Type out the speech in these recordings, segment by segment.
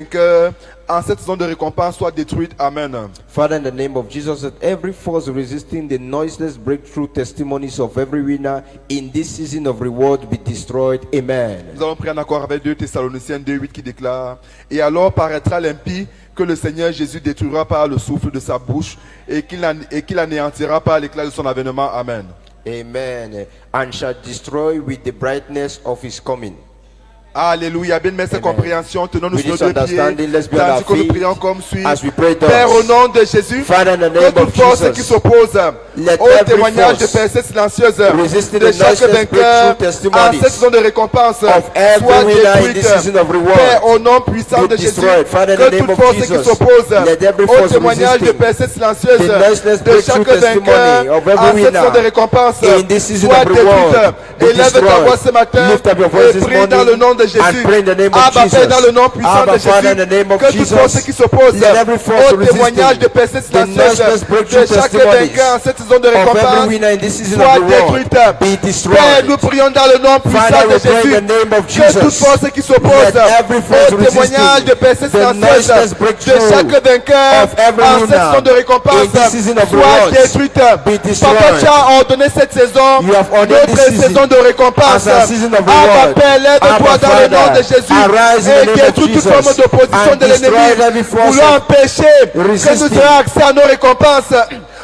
que en cette saison de récompense soit détruite. Amen. Father, in the name of Jesus, that every force resisting the noiseless breakthrough testimonies of every winner in this season of reward be destroyed. Amen. Nous allons prier en accord avec 2 Thessaloniciens 2:8 qui déclare: Et alors paraîtra l'impie que le Seigneur Jésus détruira par le souffle de sa bouche et qu'il anéantira par l'éclat de son avènement. Amen. Amen. And shall destroy with the brightness of his coming. Alléluia, bien cette compréhension, tenons-nous sur nos deux pieds, let's be on our tandis que nous feet prions comme suit. as we pray Père, au thus. nom de Jésus, Father, in the que name toute of force qui Jesus, s'oppose let au every témoignage de force percées silencieuses resisting de the chaque noiseless vainqueur breakthrough en testimonies cette saison de récompense of every soit winner in détruite. this season of reward Père, au nom puissant be de Jésus, destroyed. Father, in que the name toute of force qui Jesus, s'oppose let every au force témoignage de resisting percées silencieuses the noiseless de chaque breakthrough vainqueur testimony of en every cette saison de winner récompense in this season soit of reward détruite. be Élève ta destroyed. voix ce matin Lift up your voice et this prie dans le morning nom de and Jésus. pray in the name of Abba, Père, Jesus. dans le nom puissant Abba, de Father, in the Jésus, name of que toute force Jesus, qui s'oppose let every force au témoignage de percées resisting the silencieuses noiseless breakthrough de chaque testimonies vainqueur en cette saison de of every récompense winner in this season soit of reward détruite. be Père, destroyed. nous prions dans le nom puissant Father, de we pray in Jésus the name of que Jesus. toute force qui s'oppose Let every force au témoignage de percées resisting the silencieuses noiseless de breakthrough chaque vainqueur of every en cette winner saison de récompense in this season of soit rewards détruite. be destroyed. Papa, tu as ordonné cette saison You have ordained notre this saison de récompense. as a season of Abba, reward. Père, lève-toi Abba, dans le nom de Father, Jésus arise in the et name of détruis toute Jesus forme d'opposition and de l'ennemi destroy every force voulant of empêcher que nous resisting. ayons accès à nos récompenses.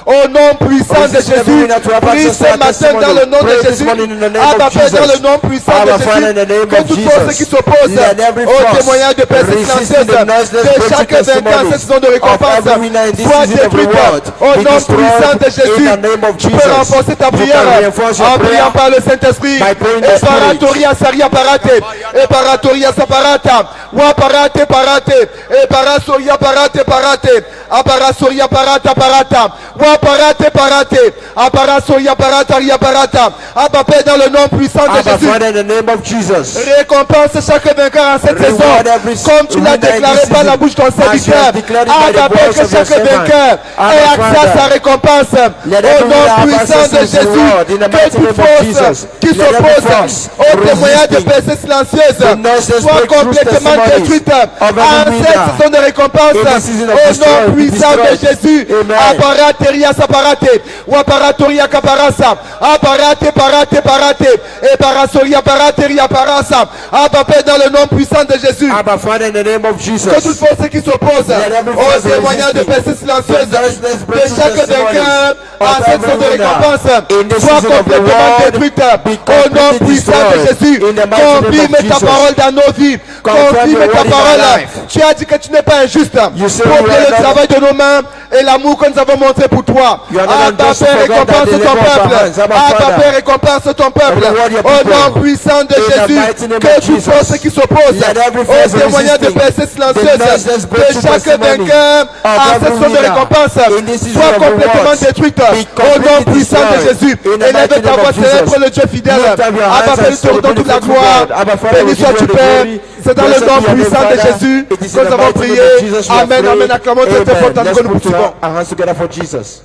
Au nom puissant de Resist every Jésus, winner to have prie access to ce our matin testimony. dans le nom Pray de this Jésus. morning in the name Abba, of Père, dans le Jesus. nom puissant Abba, de Father, in the Jésus, name que of toute force Jesus. qui s'oppose Let every au force témoignage de percées resisting silencieuses the noiseless de breakthrough chaque vainqueur en testimonies cette saison de of récompense every winner in this soit season of détruite. reward Au be nom destroyed puissant de in Jésus, the name of tu peux Jesus. renforcer ta You prière can reinforce your en priant prayer par le Saint-Esprit. by praying the Et Spirit. paratoria saria parate, et paratoria saparata, wa parate parate, et parasoria parate parate, aparasoria parata parata, wa parate parate, aparasoria parata ria parata. Abba, Père, dans le nom puissant de Abba, Jésus, Father, in the name of Jesus. récompense chaque vainqueur en cette saison, Reward every comme tu l'as winner in déclaré this par la season, bouche de ton as you serviteur. have declared it by the Abba, Père, voice que of your chaque servant. vainqueur Abba, ait accès à Father, sa récompense. let Au every nom winner have puissant access de to his Jésus, reward in the que mighty toute name of force Jesus. qui Let every s'oppose force au témoignage de resisting percées silencieuses the noiseless soit breakthrough complètement testimonies détruite of every en winner cette saison de récompense. in this season of Au destroy, nom be puissant de destroyed. Jésus, Amen. aparateria saparate, ou aparatoria caparasa, aparate parate parate, et parasoria parateria parasa. Abba, Père, dans le nom puissant de Jésus, Abba, Father, in the name of que toute Jesus. force qui s'oppose Let every au force témoignage de resisting percées silencieuses the noiseless de breakthrough chaque testimonies vainqueur en of cette saison every de winner récompense in this soit season of complètement reward détruite be au nom completely puissant de destroyed Jésus. in the mighty name Confirme of ta Jesus. parole dans nos vies. Confirm Confirme your ta word in my parole. life. Tu as dit que tu n'es pas injuste You say pour you que are le not- travail de nos mains et l'amour que nous avons montré pour toi. You are not Abba, unjust Père, for God that récompense deliver ton our peuple. hands. Abba, Abba, Father, Père, récompense ton peuple. reward your Au people. nom puissant de In the Jésus, mighty name que of toute Jesus. force qui s'oppose Let every au force témoignage de resisting percées the silencieuses noiseless de breakthrough chaque testimony vainqueur of en every cette saison de winner récompense in this season soit of complètement rewards détruite be au nom completely puissant de destroyed Jésus. in the Élève mighty ta name voix, of célèbre Jesus. le Dieu fidèle. Lift up your hands Abba, Père, and nous te redonnons toute la celebrate the gloire. God. Abba, Father, we Béni give sois-tu, you the Père. glory. C'est dans le Blessed nom be your name, puissant de Father. Jésus It is que in nous the avons mighty prié. name of Jesus we have Amen, prayed. amen. Acclamons très très fort Amen. tandis Let's que nous put poursuivons. our hands together for Jesus.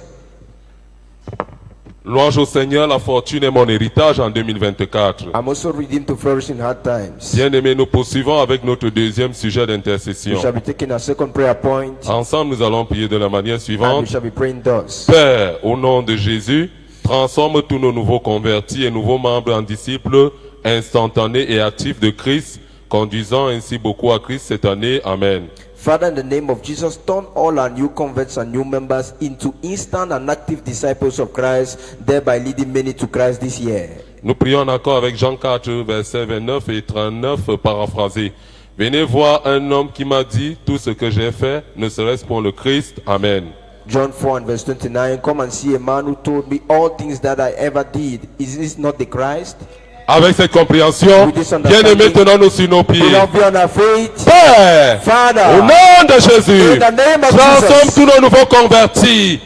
Louange au Seigneur, la fortune est mon héritage en 2024. I'm also redeemed to flourish in hard times. Bien-aimés, nous poursuivons avec notre deuxième sujet We d'intercession. shall be taking our second prayer point Ensemble, nous allons prier de la manière and we suivante. shall be praying thus. Père, au nom de Jésus, transforme tous nos nouveaux convertis et nouveaux membres en disciples instantanés et actifs de Christ, conduisant ainsi beaucoup à Christ cette année. Amen. Father, in the name of Jesus, turn all our new converts and new members into instant and active disciples of Christ, thereby leading many to Christ this year. Nous prions en accord avec Jean 4, versets 29 et 39, paraphrasé. Venez voir un homme qui m'a dit, tout ce que j'ai fait, ne serait-ce pour le Christ. Amen. John 4 and verse 29, come and see a man who told me all things that I ever did. Is this not the Christ? Avec cette compréhension, bien-aimés, tenons-nous sur nos pieds. Will not be on our feet. Père, Father, au nom de Jésus, in the name of transforme Jesus, tous nos nouveaux convertis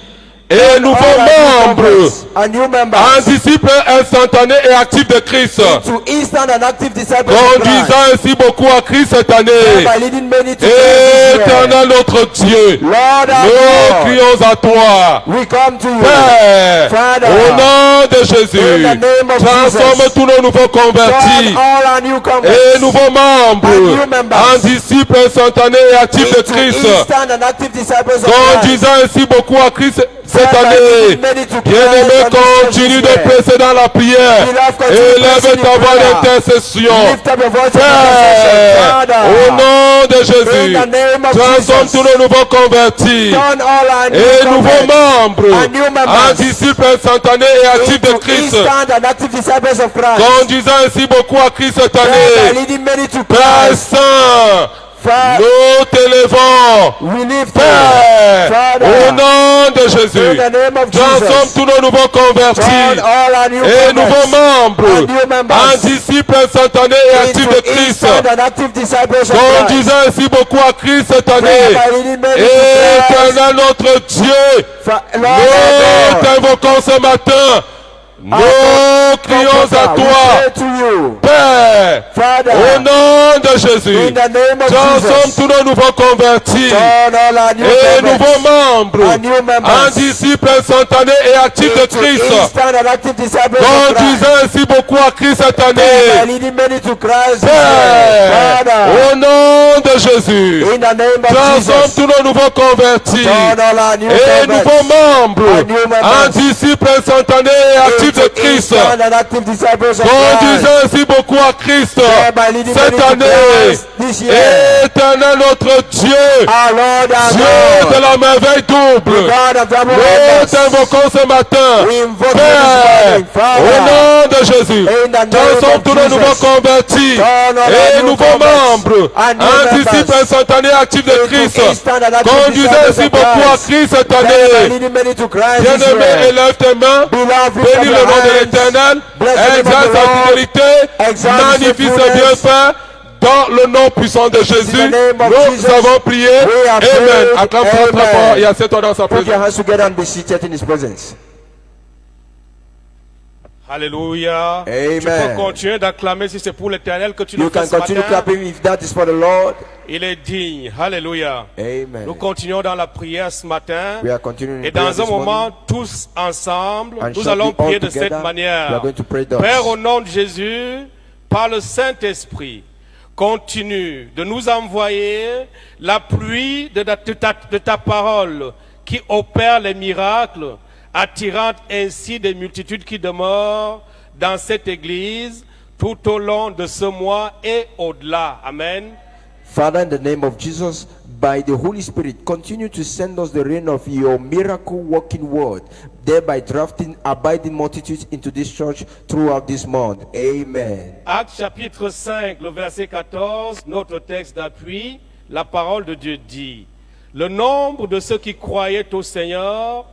et nouveaux membres and new en members disciples instantanés et actifs de Christ, to instant and active disciples of Christ, conduisant ainsi beaucoup à Christ cette année. by leading many to Christ this year. Éternel notre Dieu, Lord our nous God, crions à toi, we come to you. Père, Father, au nom de in Jésus, the name of transforme Jesus, tous nos nouveaux convertis turn all our et newcomers nouveaux membres and new members en disciples instantanés et actifs de into Christ, instant and active disciples of Christ. conduisant ainsi beaucoup à Christ cette By année. leading many to Christ Bien-aimé, and continue de this year. presser dans la prière. Beloved, continue Élève pressing ta in voix prayer. d'intercession. Lift up your voice in Père, intercession. au Father, nom de in Jésus, the name of transforme Jesus, tous nos nouveaux convertis turn all our et nouveaux newcomers membres and new en members disciples instantanés et actifs de into Christ, instant and active disciples of Christ. conduisant ainsi beaucoup à Christ cette By année. leading many to Père Christ. Saint, Father, nous t'élevons. we lift Père, you. Father, au nom de in Jésus, the name of transforme Jesus, tous nos nouveaux convertis turn all our et nouveaux membres and new members en disciples instantanés et actifs de into Christ, instant and active disciples of Christ. conduisant ainsi beaucoup à Christ cette Pray année. by leading many to Christ. Éternel notre Dieu, Lord nous our God, t'invoquons ce matin. Nous crions à we toi, pray to you. Père, Father, au nom de Jésus. in the name of Transforme Jesus, tous nos nouveaux convertis turn all our et nouveaux newcomers membres and new en members disciples instantanés et actifs de into Christ, instant and active disciples of Christ. conduisant ainsi beaucoup à Christ cette By année. leading many to Christ. Père, Father, au nom de Jésus, in the name of transforme Jesus, tous nos nouveaux convertis turn all our et nouveaux newcomers membres and new members en disciples instantanés et actifs de into Christ, instant and active disciples of Christ. conduisant ainsi beaucoup à Christ By leading cette many to année. Christ this year. Éternel notre Dieu, Our Lord, our Dieu de God, la merveille double, God of double nous wonders, t'invoquons ce matin, we invoke you Père, this morning, au Father, nom de Jésus, in the name transforme of tous nos nouveaux Jesus, convertis turn all our et new nouveaux converts members and new en members disciples instantanés actifs de into Christ, instant and active conduisant disciples ainsi of beaucoup à Christ. Christ cette By année. leading many to Christ this Bien-aimé, year. élève tes mains, Beloved, lift up bénis le your nom de hands. l'Éternel, Bless the name of exerce the sa Lord. fidélité, Exalt his magnifie ses faithfulness. bienfaits. Dans le nom puissant de Jésus, name of nous Jesus, avons prié. we have Amen. prayed. Acclame très très Amen. fort et assieds-toi dans sa Put your présence. hands together and be seated in his presence. Alléluia. Amen. Tu peux continuer d'acclamer si c'est pour l'Éternel que tu le You fais can ce continue matin. clapping if that is for the Lord. Il est digne. Alléluia. Amen. Nous continuons dans la prière ce matin. We are continuing in Et prayer dans un this moment, morning. tous ensemble, And nous shortly allons all prier de together, cette we are manière. going to pray thus. Père, au nom de Jésus, par le Saint-Esprit, continue de nous envoyer la pluie de ta parole qui opère les miracles, attirant ainsi des multitudes qui demeurent dans cette église tout au long de ce mois et au-delà. Amen. Father, in the name of Jesus, by the Holy Spirit, continue to send us the rain of your miracle-working word, thereby drafting abiding multitudes into this church throughout this month. Amen. Actes chapitre 5, le verset 14, notre texte d'appui, la parole de Dieu dit: le nombre de ceux qui croyaient au Seigneur,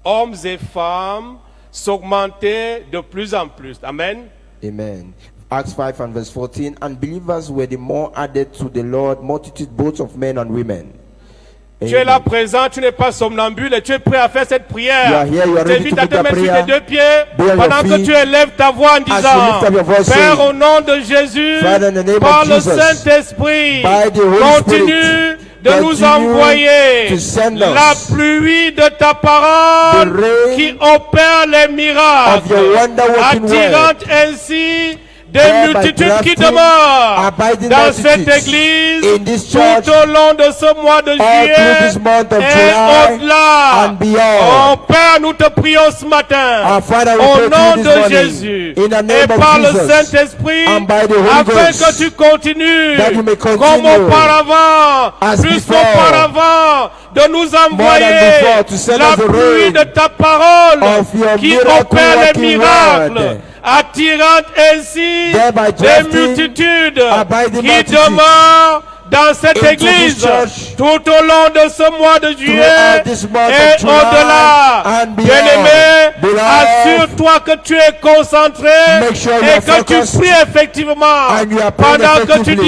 hommes et femmes, s'augmentait de plus en plus. Amen. Amen. Acts 5 and verse 14, and believers were the more added to the Lord, multitude both of men and women. Tu es là présent, tu n'es pas somnambule et tu es prêt à faire cette prière. You are here, you are Je ready t'invite to à make te that mettre sur prayer. tes deux pieds Be on your pendant que feet. tu élèves ta voix en you disant: lift up your voice, Père, saying, au nom de Jésus, Father, in the name par of le Jesus, Saint-Esprit, by the Holy continue de Spirit, nous continue envoyer to send us la pluie de ta parole the rain qui opère les miracles, of your wonder-working attirant ainsi des thereby multitudes qui drafting demeurent abiding dans cette multitudes église in this tout church au long de ce mois de all through juillet this month of et July au-delà. and beyond. Oh Père, nous te prions ce matin Our Father, we au pray to nom you this de morning, Jésus in the name et of par le Jesus, Saint-Esprit, and by the Holy afin Ghost, que tu continues that you may continue comme auparavant, as plus before, qu'auparavant, de nous envoyer before, to send la us the pluie rain de ta parole of your qui miracle opère les working miracles, word, attirant ainsi thereby des drafting multitudes abiding qui multitudes demeurent dans cette into église this church tout au long de ce mois de juillet throughout this month et of July au-delà. and beyond. Bien-aimé, Beloved, assure-toi que tu es concentré make sure you et are que tu focused pries effectivement and you are praying pendant que tu effectively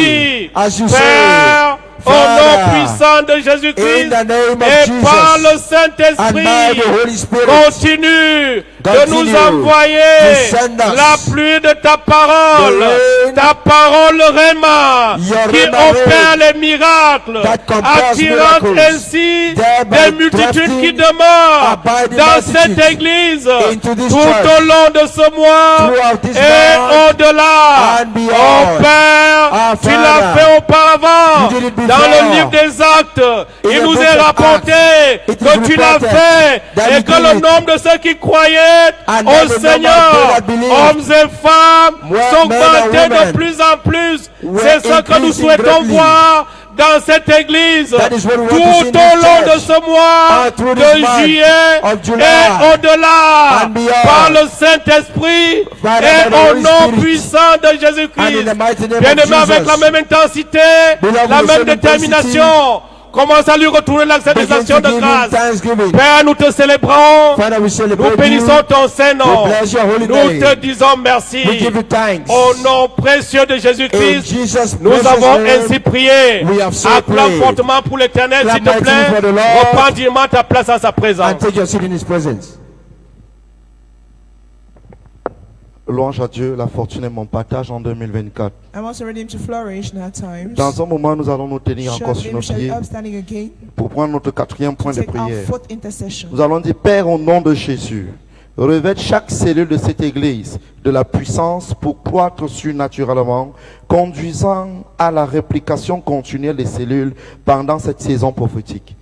dis: as you Père, say, au nom Father, puissant sang de In Jésus-Christ the name of et par le Jesus. And by Saint-Esprit, the Holy Spirit. continue de nous Continue envoyer to send us la pluie de ta parole, the rain, ta parole Réma, your qui Rhema opère les miracles, that compels attirant miracles, ainsi thereby des multitudes qui drafting demeurent abiding dans cette multitudes église into this tout church, au long de ce mois throughout this et month au-delà. and beyond. Oh Père, Our tu l'as Father, fait auparavant you did it dans le before. livre des Actes. In Il the nous book est of rapporté Acts, it is que tu l'as reported fait that et you que did le it. nombre de ceux qui croyaient And au that the number of Seigneur, those that believed, hommes et femmes, men sont and augmentés de women, plus en plus. were C'est ce que nous increasing souhaitons greatly. voir dans cette église That is what we want tout to see in au this long de church. ce mois Through de this month juillet of July et au-delà and beyond. par le Saint-Esprit Father, et by the au Holy nom Spirit. puissant de And in Jésus-Christ. the mighty name Bien-aimé, of avec la Jesus. même intensité, Beloved, la with the même same détermination, commence à lui retourner Begin l'acceptation to de give him grâce. thanksgiving. Père, nous te célébrons. Father, we Nous celebrate you. bénissons ton Saint-Nom. We bless your holy Nous name. te disons merci. We give you thanks. Au nom précieux de In Jésus-Christ, Jesus' nous precious avons name, ainsi prié. we have so Acclame prayed. fortement pour l'Éternel, Clap s'il te mightily plaît. for the Lord. Reprends dignement ta place à sa présence. and take your seat in his presence. Louange à Dieu, la fortune est mon partage en 2024. I want to ready him to flourish in our times. Dans un moment, nous allons nous tenir encore sur Shortly nos we shall pieds be upstanding again pour prendre notre quatrième point to de take our prière. fourth intercession. Nous allons dire, Père, au nom de Jésus, revête chaque cellule de cette église de la puissance pour croître surnaturellement, conduisant à la réplication continuelle des cellules pendant cette saison prophétique.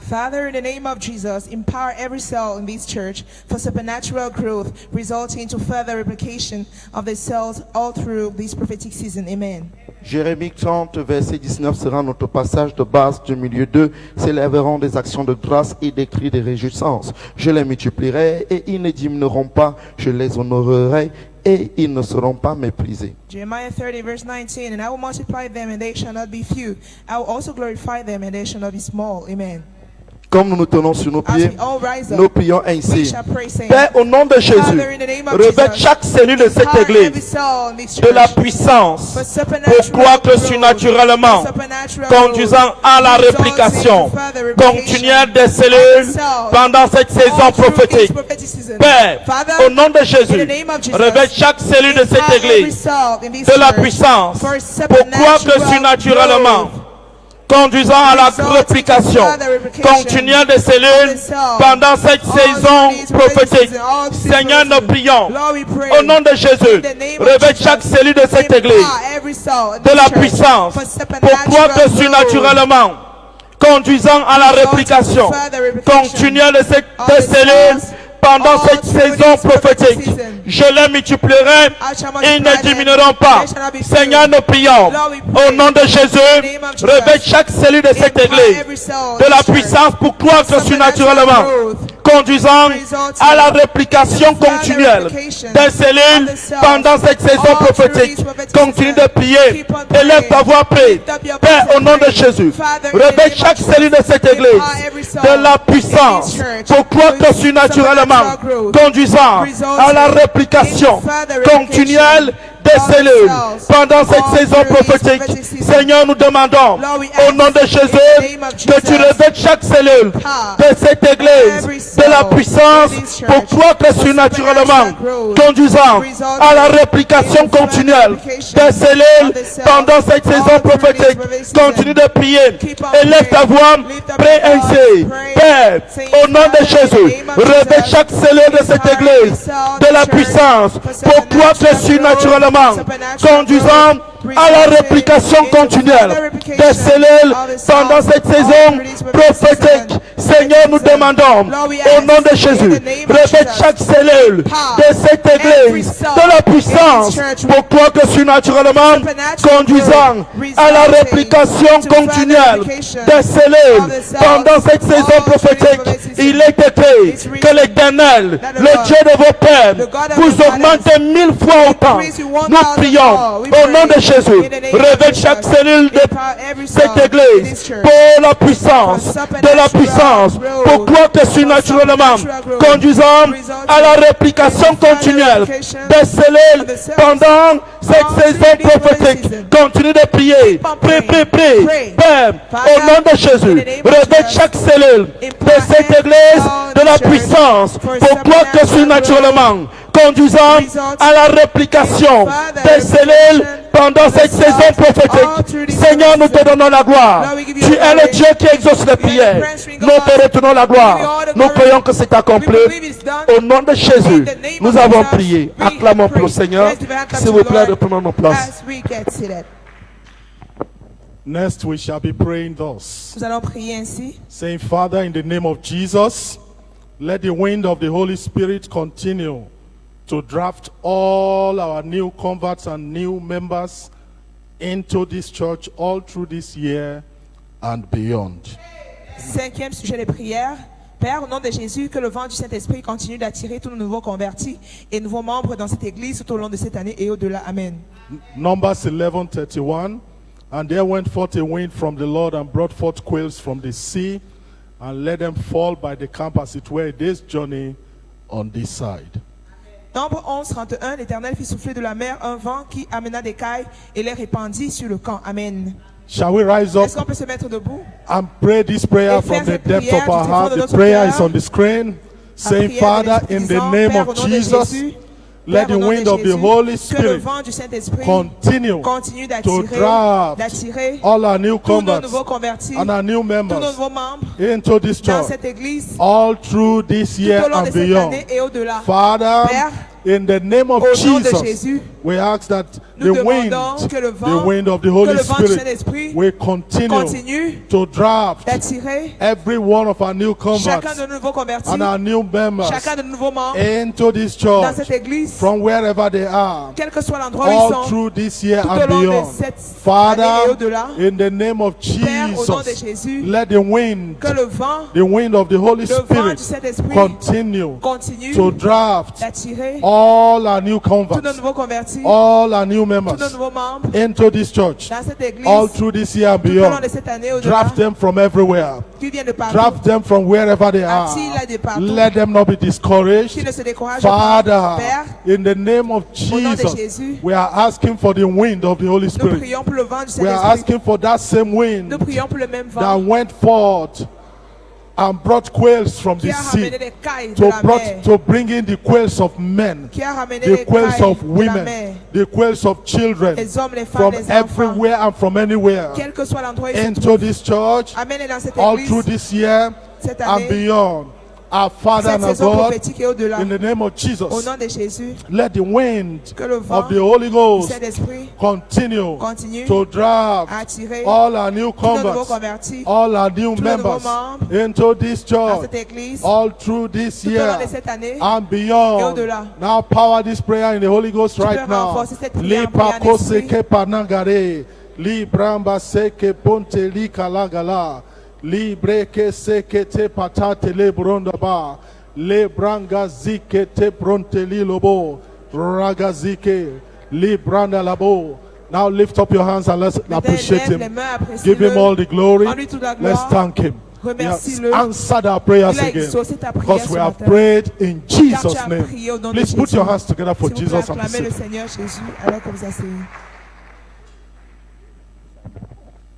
Father, in the name of Jesus, empower every cell in this church for supernatural growth, resulting to further replication of the cells all through this prophetic season. Amen. Jérémie 30, verset 19 sera notre passage de base. Du milieu d'eux s'élèveront des actions de grâce et des cris de réjouissance. Je les multiplierai et ils ne diminueront pas. Je les honorerai et ils ne seront pas méprisés. Jeremiah 30 verse 19, and I will multiply them and they shall not be few. I will also glorify them and they shall not be small. Amen. Comme nous nous tenons sur nos As pieds, we all rise nous up, prions we ainsi. shall pray saying, Père, au nom de Jésus, Father, in the name of revête Jesus, chaque cellule de cette empower every église cell in this de la church puissance for pour supernatural croître growth, surnaturellement, for supernatural conduisant growth, à la resulting réplication to further replication continuelle des of the cellules cells pendant cette saison all through this prophétique. prophetic season. Père, Father, au nom de in Jésus, the name of Jesus, revête chaque cellule de cette empower every église cell in this de la church puissance for pour croître supernatural surnaturellement, growth, conduisant à la resulting to réplication further replication continuelle des cellules of the cells pendant cette all saison through this prophetic prophétique. season, all through this Seigneur, nous prophetic prions. season. Lord, we pray. Au nom de Jésus, In the name of revête Jesus, chaque cellule de cette empower église every cell in de this la church puissance for pour supernatural croître growth, surnaturellement, conduisant à la réplication continuelle de des cellules pendant cette saison prophétique. Je les multiplierai, ils ne diminueront pas. Seigneur, nous prions. Au nom de Jésus, revête chaque cellule de cette église de la puissance pour croître surnaturellement, conduisant à la réplication continuelle des cellules pendant cette saison prophétique. Continue de prier. Élève ta voix, prie. Père, au nom de Jésus, revête chaque cellule de cette église de la puissance pour croître surnaturellement, conduisant à la réplication continuelle des cellules pendant cette saison prophétique. Seigneur, nous demandons au nom de Jésus que tu revêtes chaque cellule de cette église de la puissance pour croître surnaturellement, conduisant à la réplication continuelle des cellules pendant cette saison prophétique. Continue de prier. Élève ta voix, prie ainsi. Père, au nom de Jésus, revêt chaque cellule de cette église de la puissance pour croître surnaturellement, conduisant à la réplication continuelle des cellules pendant cette saison prophétique. Seigneur, nous demandons au nom de Jésus, revêt chaque cellule de cette église de la puissance pour croître surnaturellement, conduisant à la réplication continuelle des cellules pendant cette saison prophétique. Il est écrit que l'Éternel, le Dieu de vos pères, vous augmente 1000 fois autant. Nous prions au nom de Jésus, revêt chaque cellule de cette église pour la puissance, de la puissance puissance pour croître surnaturellement, conduisant à la réplication continuelle des cellules pendant cette saison prophétique. Continue de prier. Prie. Père, au nom de Jésus, revêt chaque cellule de cette église de la puissance pour croître surnaturellement, conduisant à la réplication des cellules pendant cette saison prophétique. Seigneur, nous te donnons la gloire. Tu es le Dieu qui exauce les prières. Nous te retournons la gloire. Nous croyons que c'est accompli. Au nom de Jésus, nous avons prié. Acclamons pour le Seigneur. S'il vous plaît, reprenons nos places. As we get seated. Next, we shall be praying thus. Nous allons prier ainsi. Saying, Father, in the name of Jesus, let the wind of the Holy Spirit continue to draft all our new converts and new members into this church all through this year and beyond. Cinquième sujet de prière. Père, au nom de Jésus, que le vent du Saint-Esprit continue d'attirer tous nos nouveaux convertis et nouveaux membres dans cette église tout au long de cette année et au-delà. Amen. Numbers 11:31. And there went forth a wind from the Lord and brought forth quails from the sea and let them fall by the camp as it were a day's journey on this side. Nombre 11:31, l'Éternel fit souffler de la mer un vent qui amena des cailles et les répandit sur le camp. Amen. Shall we rise up Est-ce qu'on peut se mettre debout? and pray this prayer Et faire from the cette depth prière of our du fond heart? de The notre prayer cœur. is on the screen. Saying, Prière de Father, l'Esprit in the disant, name Père, au of nom de Jesus, Jésus, let Père, the au nom de wind of the Jésus, Holy que le Spirit vent du Saint-Esprit continue continue to draft d'attirer all our new tous nos converts nouveaux convertis, and our new tous nos members nouveaux membres into this dans church cette église all through this tout year au long de and cette beyond. année et au-delà. Father, Père, in the name of au nom de Jesus, Jésus, we ask that nous the wind, demandons que le the vent, wind of the que Holy le vent du Spirit Saint-Esprit will continue continue to draft d'attirer every one of our new chacun converts de nos nouveaux convertis, and our new members chacun de nos nouveaux membres into this dans church cette église, from wherever they are, quel que soit l'endroit où ils all sont, through this year tout and au long de beyond. cette année et Father, au-delà. in the name of Père, au nom de Jesus, Jésus, let the wind, que le vent of the Holy le vent Spirit du Saint-Esprit continue continue to draft d'attirer all our new tous nos converts, nouveaux convertis, all our new tous nos members nouveaux membres into this church dans cette église all through this year and tout au long beyond. de cette année et au-delà, Draft them from everywhere. qui viennent de partout, Draft them from wherever they are. attire-les de partout, Let them not be qui discouraged. ne se découragent Father, pas. Père, in the name of au nom de Jesus, Jésus, we are asking for the wind of the Holy nous Spirit. prions pour le vent du We are Saint-Esprit, asking for that same wind nous prions pour le même that vent went forth and brought quails from qui the a ramené sea les cailles de la mer, to bring in the quails of men, qui a ramené the les quails cailles of de la women, mer, the quails of children les hommes, les femmes, from les enfants, everywhere and from anywhere quel que soit l'endroit où ils se into trouvent, this church amène-les dans cette all through église, this year cette and année, beyond. Our Father cette and our saison God, prophétique et au-delà. in the name of Au Jesus, nom de Jésus, let the wind que le vent of the Holy du Ghost Saint-Esprit continue continue to draft à attirer all our new tous nos nouveaux converts, convertis all our new tous nos nouveaux members membres into this dans church cette église all through this tout au long year de cette année. and beyond. Et au-delà. Now power this prayer in the Holy Ghost Tu peux right now. renforcer cette prière en prière Lipa d'esprit. koseke panangare, libramba seke ponte li kalagala, libreke seke te patate le brondaba, libranga zike te bronte li lobo, ragazike, libranda labo. Now lift up your hands and let's Maintenant, appreciate lève les him. mains, apprécie-le. Give him all the glory. Rends-lui toute la Let's gloire. thank him. He has Remercie-le. answered our prayers Il a again exaucé ta prière because ce we have matin. prayed in Car tu Jesus' as name. prié au nom de Please put Jésus. your hands together for S'il vous plaît, Jesus and be acclamez le seated. Seigneur Jésus alors que vous asseyez.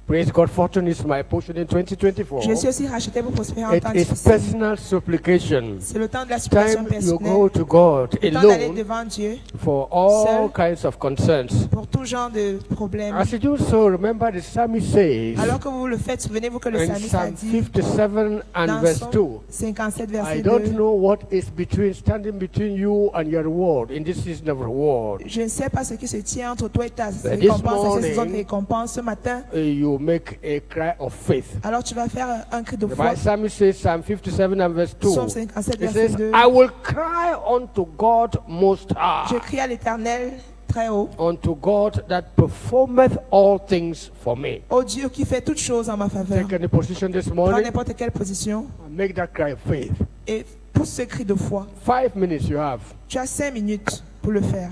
Praise God, fortune is my portion in 2024. Je suis aussi racheté pour prospérer en It temps is difficile. personal supplication. C'est le temps de la supplication Time you personnelle. go to God Le temps d'aller alone devant Dieu for all Seul. kinds of concerns. pour tout genre de problèmes. As you do so, remember the psalmist says Alors que vous le faites, souvenez-vous que le in psalmiste a Psalm dit 57 and dans verse Psaume 2, 57 I verset don't 2. know what is standing between you and your reward in this season of reward. Je ne sais pas ce qui se tient entre toi et ta this récompense à cette saison de morning, récompense ce matin. You make a cry of faith. Alors tu vas faire un cri de The foi. psalmist says, Psalm 57 and verse 2, Psaume 57 it verset says, 2. I will cry unto God most Je high, crie à l'Éternel très haut. unto God that performeth all things for me. Ô Dieu qui fait toutes choses en ma faveur. Take any position this Prends morning n'importe quelle position and make that cry of faith. et pousse ce cri de foi. 5 minutes you have. Tu as 5 minutes pour le faire.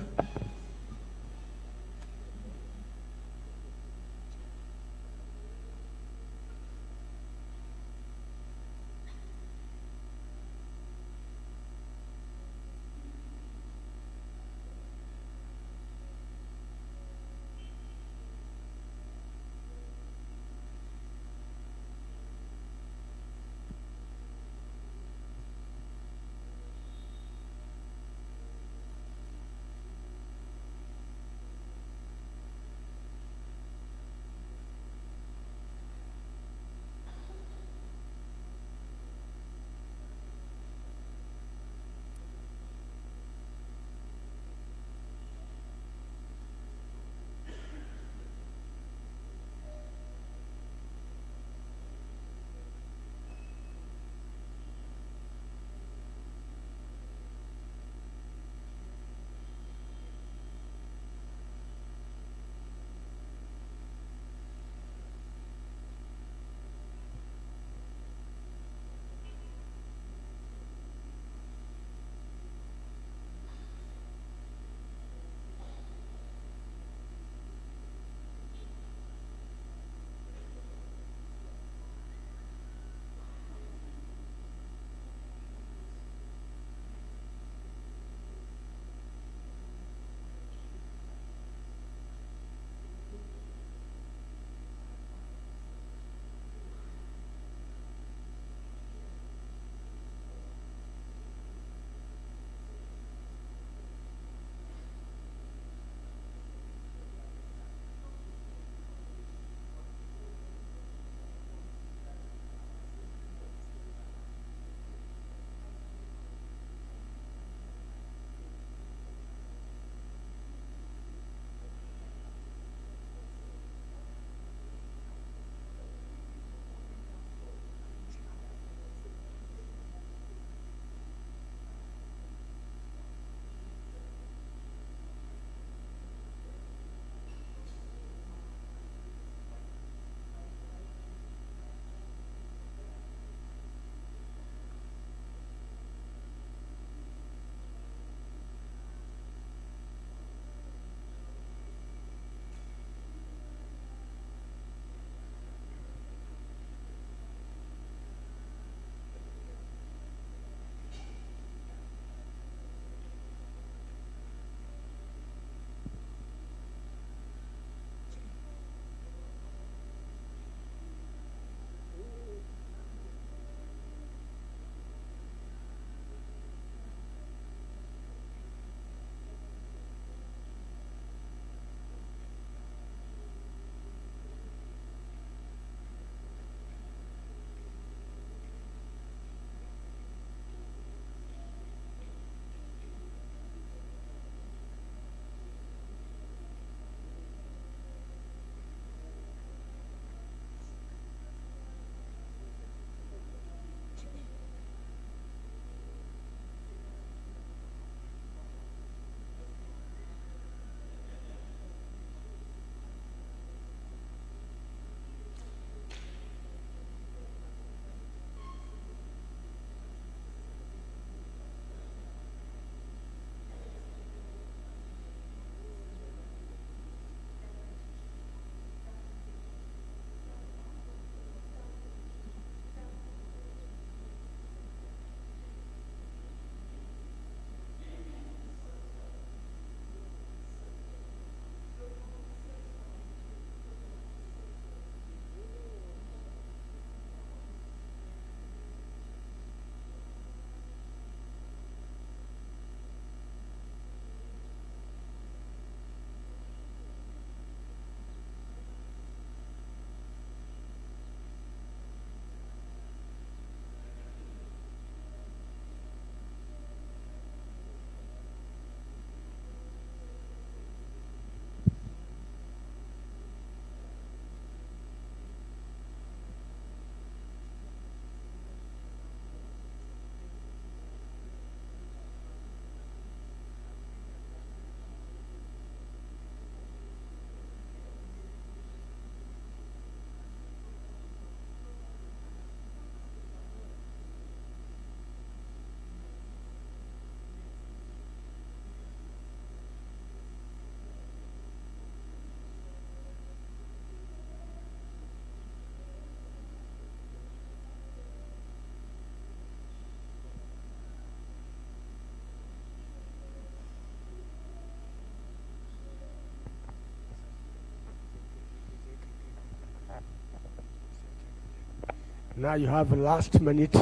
Now you have a last minute.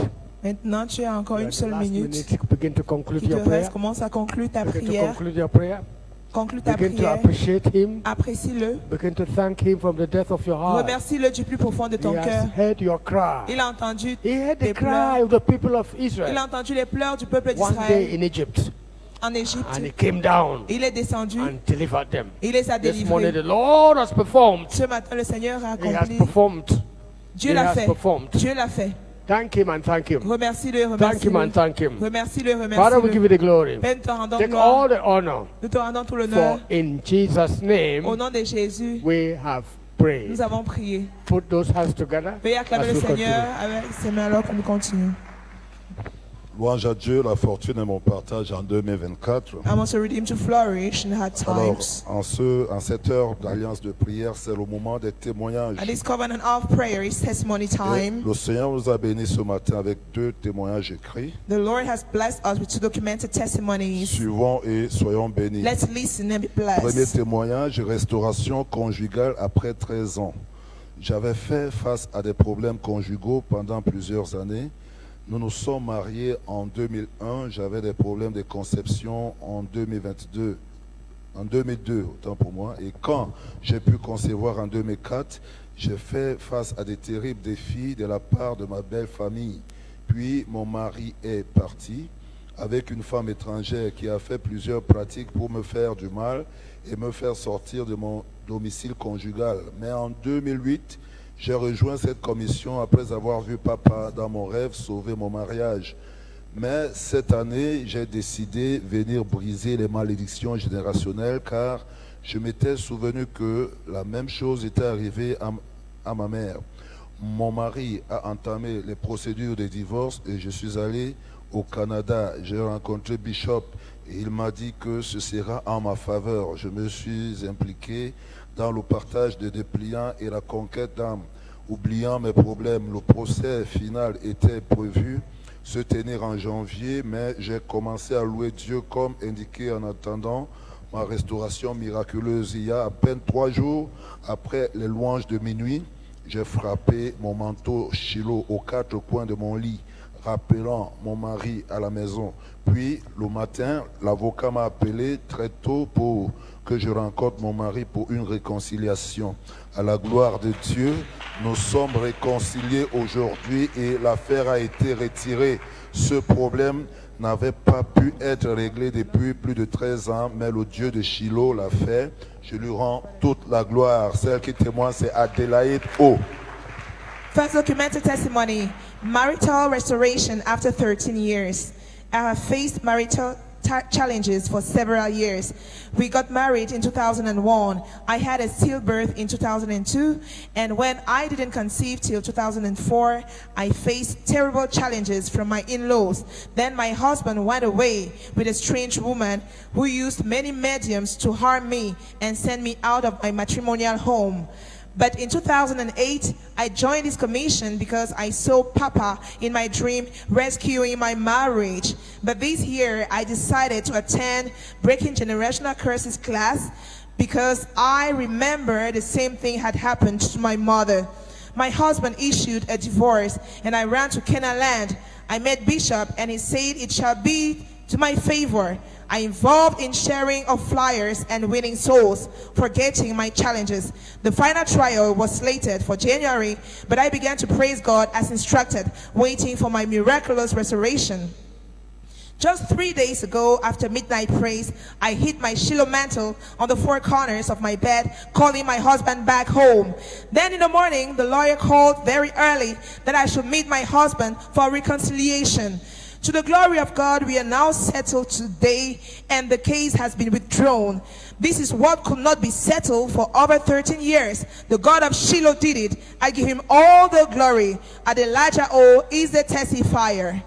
Maintenant, tu as encore You une have the seule last minute. minute. Begin to conclude Qui te your prayer. reste, commence à conclure ta Begin to prière. conclude your prayer. Conclue ta Begin to prière. appreciate Him. Apprécie-le. Begin to thank Him from the depth of your heart. Remercie-le du plus profond de He ton has cœur. heard your cry. Il a entendu He heard tes the cry pleurs. of the people of Il Israel a entendu les pleurs du peuple one day d'Israël in Egypt. en Égypte. And He came down Il est descendu. and delivered them. Il les a This morning délivrés. the Lord has performed. Ce matin, le Seigneur a He has accompli. performed. Dieu He l'a has fait. performed. Dieu l'a fait. Thank Him and thank Him. Remercie-le, Thank Him and remercie-le. thank Him. Remercie-le, Father, we give you remercie-le. the glory. Père, nous te rendons Take gloire. all the honor. Nous te rendons tout l'honneur. For in Jesus' name Au nom de Jésus, we have prayed. nous avons prié. Put those hands together. Veuillez acclamer as le we continue. Seigneur avec ses mains alors que nous continuons. Louange à Dieu, la fortune est mon partage en 2024. I want to redeem to flourish in hard Alors, times. en cette heure d'alliance de prière, c'est le moment des témoignages. At this covenant of prayer is testimony Et time. le Seigneur nous a bénis ce matin avec 2 témoignages écrits. The Lord has blessed us with 2 documented testimonies. Suivons et soyons bénis. Let's listen and be Premier blessed. témoignage, restauration conjugale après 13 ans. J'avais fait face à des problèmes conjugaux pendant plusieurs années. Nous nous sommes mariés en 2001. J'avais des problèmes de conception en 2022. En 2002, autant pour moi. Et quand j'ai pu concevoir en 2004, j'ai fait face à des terribles défis de la part de ma belle famille. Puis mon mari est parti avec une femme étrangère qui a fait plusieurs pratiques pour me faire du mal et me faire sortir de mon domicile conjugal. Mais en 2008, j'ai rejoint cette commission après avoir vu papa dans mon rêve sauver mon mariage. Mais cette année, j'ai décidé de venir briser les malédictions générationnelles car je m'étais souvenu que la même chose était arrivée à ma mère. Mon mari a entamé les procédures de divorce et je suis allé au Canada. J'ai rencontré Bishop et il m'a dit que ce sera en ma faveur. Je me suis impliqué dans le partage de dépliants et la conquête d'âmes. Oubliant mes problèmes, le procès final était prévu se tenir en janvier, mais j'ai commencé à louer Dieu comme indiqué en attendant ma restauration miraculeuse. Il y a à peine 3 jours après les louanges de minuit, j'ai frappé mon manteau Shiloh aux 4 coins de mon lit, rappelant mon mari à la maison. Puis le matin, l'avocat m'a appelé très tôt pour que je rencontre mon mari pour une réconciliation. À la gloire de Dieu, nous sommes réconciliés aujourd'hui et l'affaire a été retirée. Ce problème n'avait pas pu être réglé depuis plus de 13 ans, mais le Dieu de Shiloh l'a fait. Je lui rends toute la gloire. Celle qui témoigne, c'est Adélaïde O. First documented testimony, marital restoration after 13 years. I have faced marital challenges for several years. We got married in 2001. I had a stillbirth in 2002, and when I didn't conceive till 2004, I faced terrible challenges from my in-laws. Then my husband went away with a strange woman who used many mediums to harm me and send me out of my matrimonial home. But in 2008, I joined this commission because I saw Papa in my dream rescuing my marriage. But this year, I decided to attend Breaking Generational Curses class because I remember the same thing had happened to my mother. My husband issued a divorce and I ran to Canaan land. I met Bishop and he said it shall be to my favor. I involved in sharing of flyers and winning souls, forgetting my challenges. The final trial was slated for January, but I began to praise God as instructed, waiting for my miraculous restoration. Just 3 days ago, after midnight praise, I hid my Shiloh mantle on the 4 corners of my bed, calling my husband back home. Then in the morning, the lawyer called very early that I should meet my husband for reconciliation. To the glory of God, we are now settled today, and the case has been withdrawn. This is what could not be settled for over 13 years. The God of Shiloh did it. I give him all the glory. Adelaja O is the testifier.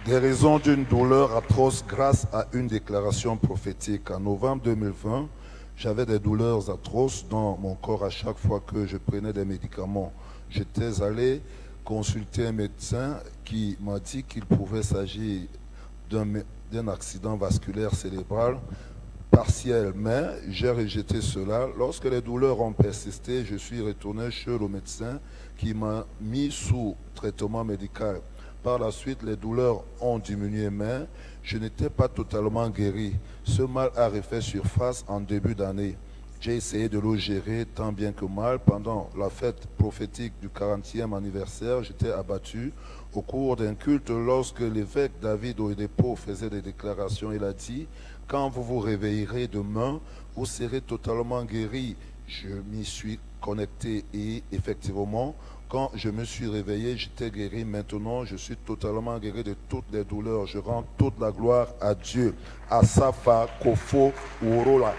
Guérison d'une douleur atroce grâce à une déclaration prophétique. En novembre 2020, j'avais des douleurs atroces dans mon corps à chaque fois que je prenais des médicaments. J'étais allé consulter un médecin qui m'a dit qu'il pouvait s'agir d'un accident vasculaire cérébral. partielle, mais j'ai rejeté cela. Lorsque les douleurs ont persisté, je suis retourné chez le médecin qui m'a mis sous traitement médical. Par la suite, les douleurs ont diminué, mais je n'étais pas totalement guéri. Ce mal a refait surface en début d'année. J'ai essayé de le gérer tant bien que mal. Pendant la fête prophétique du 40e anniversaire, j'étais abattu. Au cours d'un culte, lorsque l'évêque David Oyedepo faisait des déclarations, il a dit « Quand vous vous réveillerez demain, vous serez totalement guéri. » Je m'y suis connecté et effectivement, quand je me suis réveillé, j'étais guéri. Maintenant, je suis totalement guéri de toutes les douleurs. Je rends toute la gloire à Dieu. Asafa Kofo Urola.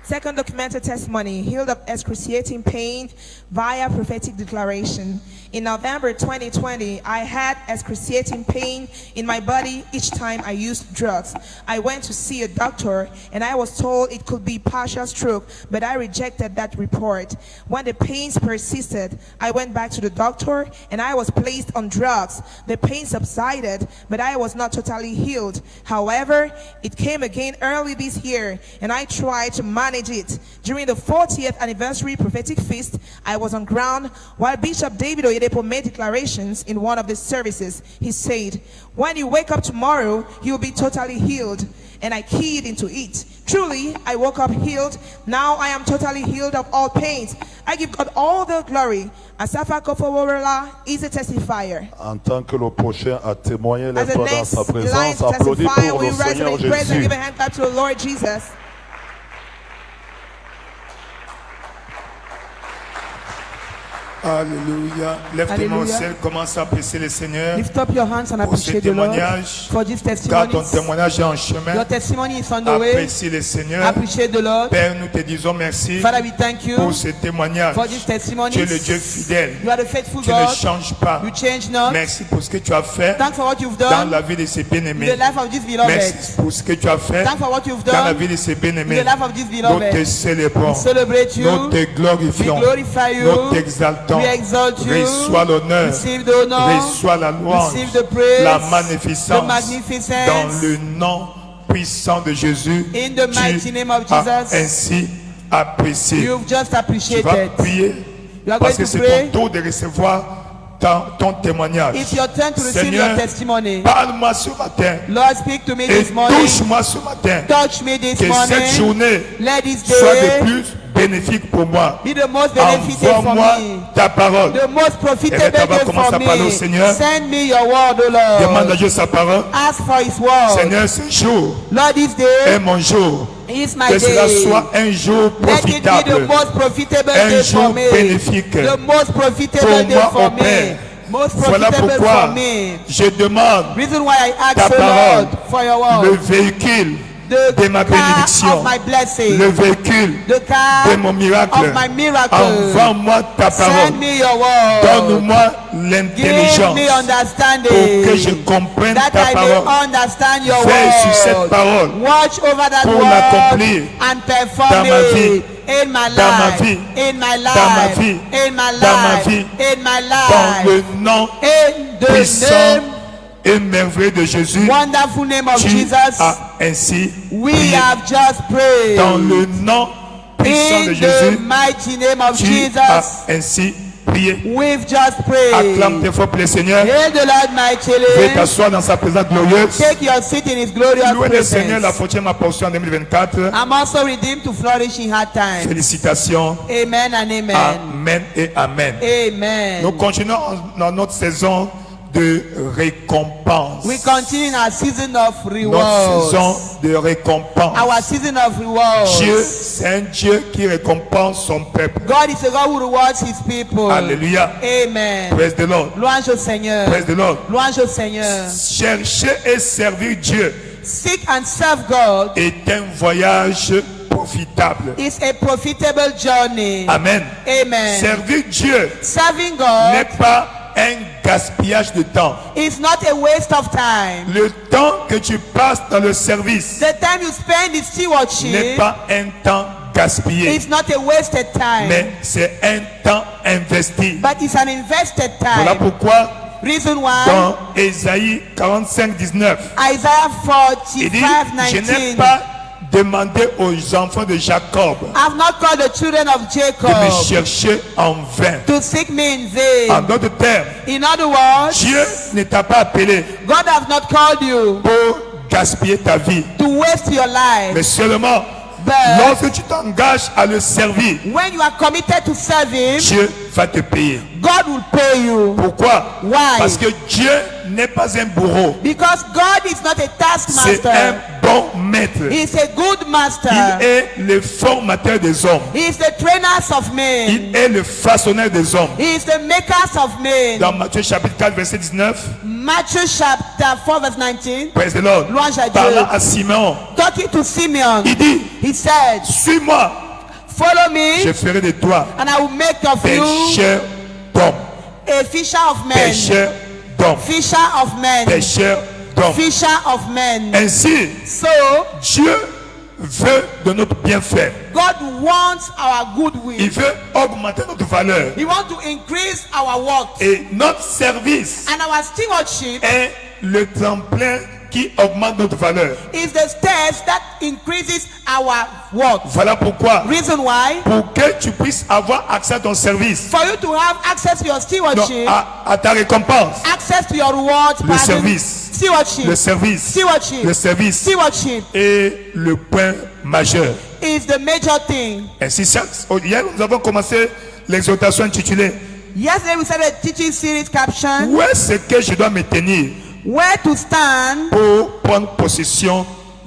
Second documented testimony, healed of excruciating pain via prophetic declaration. In November 2020, I had excruciating pain in my body each time I used drugs. I went to see a doctor and I was told it could be partial stroke, but I rejected that report. When the pains persisted, I went back to the doctor and I was placed on drugs. The pain subsided, but I was not totally healed. However, it came again early this year and I tried to manage it. During the 40th anniversary prophetic feast, I was on ground while Bishop David Oyedepo made declarations in one of the services. He said, "When you wake up tomorrow, you'll be totally healed." And I keyed into it. Truly, I woke up healed. Now I am totally healed of all pains. I give God all the glory. Asafa Kofoworela is a testifier. En tant que le prochain a témoigné, As the lève-toi dans next sa line présence, to applaudis testify, pour we le rise Seigneur and praise and Jésus. give a hand clap to the Lord Jesus. Alléluia. Lève tes mains au ciel, commence à apprécier le Seigneur Lift up your hands and pour ce appreciate the Lord témoignage. for this Car ton testimony. témoignage est en chemin. Your testimony is on the way. Apprécie le Seigneur. Appreciate the Lord. Père, nous te disons merci Father, we thank you pour ce témoignage. for this testimony. Tu es le Dieu fidèle. You are the faithful Tu ne God. changes pas. You change not. Merci pour ce que tu as fait Thanks for what you've dans done la vie de ces in bien-aimés. the life of this beloved. Merci pour ce que tu as fait Thanks for what you've dans la done vie de ces in bien-aimés. the life of this Nous beloved. te célébrons. We celebrate you. Nous te glorifions. We glorify you. Nous t'exaltons. We exalt you. Reçois l'honneur. Receive the honor. Reçois la louange. Receive the praise. La The magnificence. magnificence. Dans le nom puissant de Jésus. In the mighty name of Tu as Jesus. ainsi apprécié. You've just Tu vas appreciated. prier You are parce going que to c'est pray. ton tour de recevoir ton témoignage. It's your turn to receive Seigneur, your testimony. parle-moi ce matin Lord, speak to me et this morning. touche-moi ce matin. Touch me this Que cette morning. journée Let this soit de day plus bénéfique pour moi. be the most benefited for Envoie-moi me. ta parole. The most Et profitable maintenant, day commence for à parler au me. Seigneur. Send me your word, O Demande à Lord. Dieu sa parole. Ask for his word. Seigneur, ce jour Lord, this est day mon jour. is my Que cela day. soit un jour Let it be the profitable. most profitable Un day jour for me. bénéfique. The most profitable Pour day moi, for au me. Père. Most Voilà profitable pourquoi for me. je demande Reason why I ta ask, O parole, Lord, for your le word. véhicule The de ma car bénédiction, of my blessing. le véhicule The car de mon miracle. of my miracle. Envoie-moi ta Send parole. me your word. Donne-moi Give l'intelligence me understanding. pour que je comprenne that ta I parole. may understand your Veille sur cette word. parole Watch over that pour word l'accomplir and perform dans ma it vie, in my dans ma life, vie, in my life, dans ma vie, in my dans ma life, vie, in my dans life. le nom In the puissant name, et merveilleux de Jésus. wonderful name of Tu Jesus, as ainsi we prié. have just prayed. Dans le nom puissant de In the Jésus, mighty name of tu Jesus, as ainsi prié. we've just prayed. Acclame tes fois pour le Seigneur. Hail the Lord, my Veuillez children. t'asseoir dans sa présence glorieuse. Take your seat in His glorious Louez le Seigneur, la presence. fortune ma portion en 2024. I'm also redeemed to flourish in hard times. Félicitations. Amen and amen. Amen et Amen. Amen. Nous continuons dans notre saison de récompense. We continue in our season of Notre rewards. saison de récompense. Our season of rewards. Dieu, c'est un Dieu qui récompense son peuple. God is a God who rewards His people. Alléluia. Amen. Praise the Lord. Louange au Seigneur. Praise the Lord. Louange au Seigneur. Chercher et servir Dieu Seek and serve God est un voyage profitable. is a profitable journey. Amen. Amen. Servir Dieu Serving n'est God pas un gaspillage de temps. is not a waste of time. Le temps que tu passes dans le service The time you spend in n'est stewardship pas un temps gaspillé, is not a wasted time, mais c'est un temps investi. but it's an invested Voilà time. pourquoi Reason why dans Ésaïe 45, 19, Isaiah il dit, 45, je n'ai 19. pas demandé aux enfants de Jacob I've not called the children of de me Jacob chercher en vain. to seek me in En vain. d'autres termes, In other words, Dieu ne t'a pas appelé God has not called you pour gaspiller ta vie, to waste your life. mais seulement But lorsque tu t'engages à le servir, when you are committed to serve Him, Dieu va te payer. God will pay you. Pourquoi? Why? Parce que Dieu n'est pas un bourreau, Because God is not a c'est un taskmaster. bon maître. He is a good master. Il est le formateur des hommes. He is the trainers of men. Il est le façonneur des hommes. He is the makers of men. Dans Matthieu chapitre 4 verset 19, Matthew chapter 4 verse 19. praise the Lord, Louange à Dieu. parlant à Simon, Talking to Simeon, il dit, he said, suis-moi, follow me je ferai de toi and I will make of you pécheur d'hommes, a fisher of men. pécheur d'hommes, Fisher of men. pécheur d'hommes. Fisher of men. Ainsi, So, Dieu veut de notre bienfait. God wants our Il goodwill. veut augmenter notre valeur. He wants to increase our work. Et notre service And our stewardship est le tremplin qui augmente notre valeur. is the steps that increases our work. Voilà pourquoi, Reason why? pour que tu puisses avoir accès à ton service, For you to have access to your non, stewardship, à ta récompense, access to your rewards, le pardon, service, stewardship, le service, stewardship, le service stewardship est le point majeur. is the major thing. Ainsi, hier, nous avons commencé l'exhortation intitulée Yesterday we started a teaching series caption, où est-ce que je dois me tenir where to stand pour prendre possession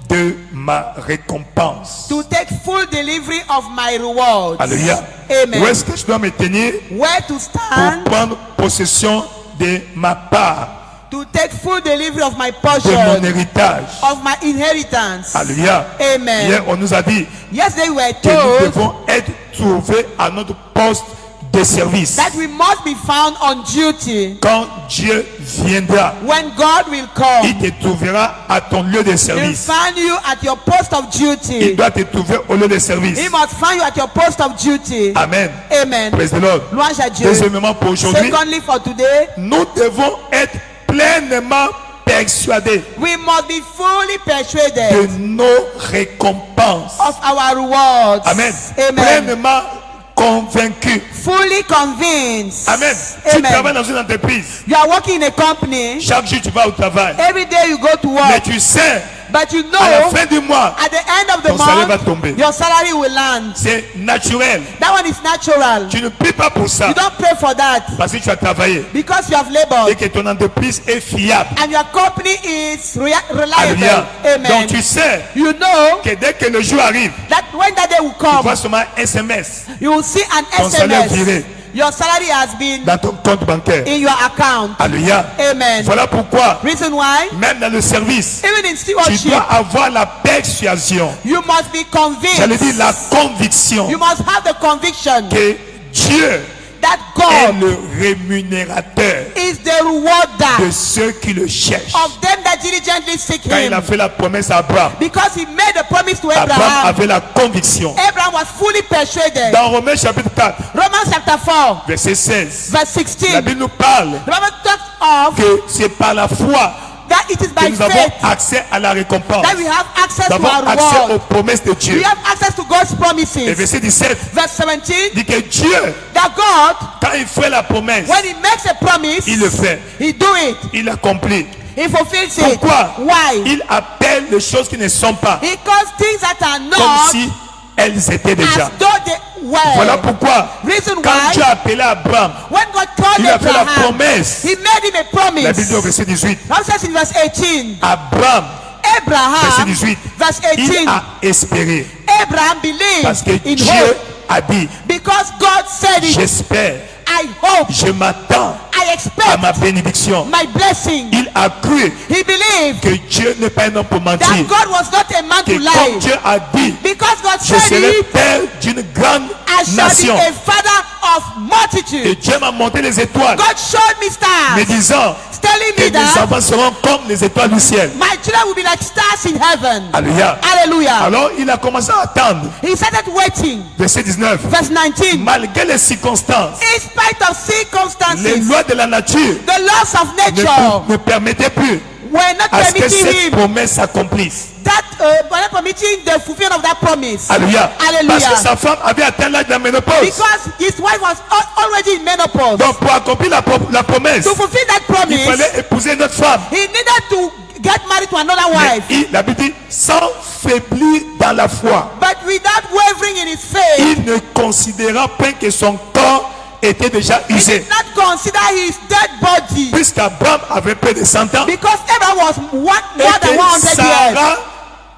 de ma récompense. to take full delivery of my rewards. Alléluia. Amen. Où est-ce que je dois me tenir Where to pour stand prendre possession de ma part, to take full delivery of my de mon portion, héritage? of my inheritance. Alléluia. Amen. Hier, on nous a dit Yesterday we were que nous told devons être trouvés à notre poste de service. that we must be found on duty Quand Dieu viendra, when God will come. il te trouvera à ton lieu de He'll service. find you at your post of Il duty. doit te trouver au lieu de service. He must find you at your post of duty. Amen. Amen. Praise the Lord. Louange à Dieu. Deuxièmement, pour aujourd'hui, Secondly, for today, nous devons être pleinement persuadés we must be fully de persuaded nos récompenses. of our rewards. Amen. Amen. Pleinement convaincus. Fully convinced. Amen. Tu travailles Amen. dans une entreprise. You are working in a company. Chaque jour, tu vas au travail. Every day you go to Mais work. tu sais, But you à la know, fin du mois, at the end of the ton salaire va month, tomber. your salary will land. C'est naturel. That one is natural. Tu ne pries pas pour ça You don't pray for that parce que tu as travaillé because you have et labored que ton entreprise est fiable. and your company is reliable. Alléluia. Donc Amen. tu sais You know que dès que le jour arrive, that when that day will tu come, vois seulement un SMS you will see an Ton salaire viré. SMS. Your salary has been dans ton compte bancaire. in your account. Alléluia. Amen. Voilà pourquoi, Reason why, même dans le service, even in tu stewardship, dois avoir la persuasion, you must be j'allais dire convinced. la conviction You must have the conviction que Dieu that est God le rémunérateur is the rewarder de ceux qui le cherchent. of them that diligently seek Quand il a Him. fait la promesse à Abraham, Because He made a promise to Abraham Abraham. avait la conviction. Abraham was fully persuaded. Dans Romains chapitre 4, Romans chapter 4, verset 16, verse la 16. Bible nous parle The Bible talks of que c'est par la foi that it is que by nous avons faith accès à la récompense. that we have access Nous to avons our accès aux reward. promesses de Dieu. We have access to God's Et promises. verset 17 Verse 17, dit que Dieu, that God, quand il fait la promesse, when He makes a promise, il le fait, He do it. il accomplit. He fulfills it. Pourquoi? Why? Il appelle les choses qui ne sont pas He calls things that are comme not si elles étaient déjà. as though they were. Voilà pourquoi, Reason quand why, Dieu a appelé Abraham, when God called il a fait la Abraham, promesse. He made him a promise. La Bible dit au verset 18, Bible says in verse 18, Abraham, verset Abraham, 18, verse il 18, a espéré Abraham parce believed que in Dieu hope a dit, because God said it. j'espère, I hope, je m'attends I à expect ma bénédiction. my blessing. Il a cru He believed que Dieu n'est pas un homme pour mentir. that God was not a man Que to comme lie. Dieu a dit, Because God je said serai it, père d'une grande I shall nation. be a father of Et multitude. Dieu m'a montré les étoiles, God showed me me stars, disant telling que me mes that enfants seront comme les étoiles du ciel. my children will be like stars in heaven. Alléluia. Hallelujah. Alors il a commencé à attendre. He started waiting. Verset 19. Verse 19. Malgré les circonstances, In spite of les circumstances, lois de la nature the laws of nature ne permettaient plus were not à ce que permitting cette him promesse s'accomplisse. that were not permitting the fulfillment of that promise. Alléluia. Parce que Hallelujah. sa femme avait atteint l'âge de la ménopause. Because his wife was already in menopause. Donc pour accomplir la promesse, To fulfill that il promise, fallait épouser une autre femme. he needed to get married to another Mais wife. la Bible dit sans faiblir dans la foi. But without wavering in his faith, Il ne considéra pas que son corps était déjà he usé. did not consider his dead body. Puisqu'Abraham avait près de 100 ans Because Abraham was more et than 100 que years. Sarah